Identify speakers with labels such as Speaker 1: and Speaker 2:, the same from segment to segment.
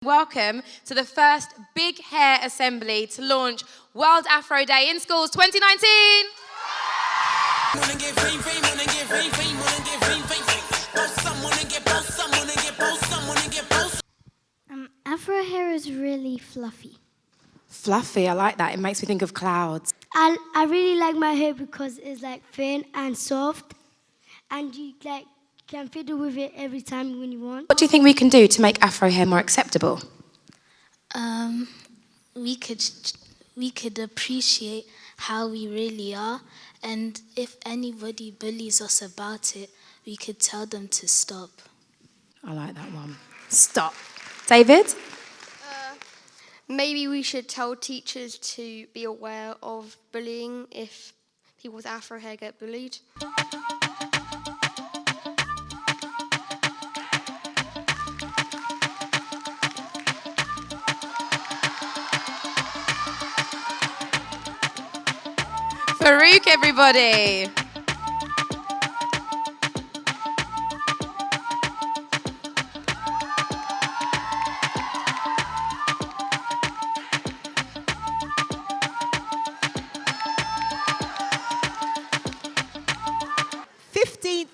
Speaker 1: Welcome to the first big hair assembly to launch World Afro Day in Schools 2019.
Speaker 2: Afro hair is really fluffy.
Speaker 1: Fluffy, I like that. It makes me think of clouds.
Speaker 2: I really like my hair because it's like thin and soft, and you can fiddle with it every time when you want.
Speaker 1: What do you think we can do to make Afro hair more acceptable?
Speaker 3: We could appreciate how we really are, and if anybody bullies us about it, we could tell them to stop.
Speaker 1: I like that one. Stop. David?
Speaker 4: Maybe we should tell teachers to be aware of bullying if people with Afro hair get bullied.
Speaker 1: Farouk, everybody.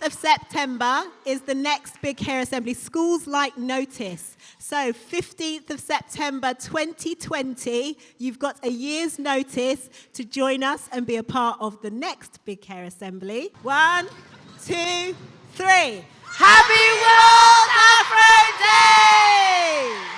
Speaker 5: Of September is the next big hair assembly. Schools like notice. So 15th of September 2020, you've got a year's notice to join us and be a part of the next big hair assembly. 1, 2, 3. Happy World Afro Day!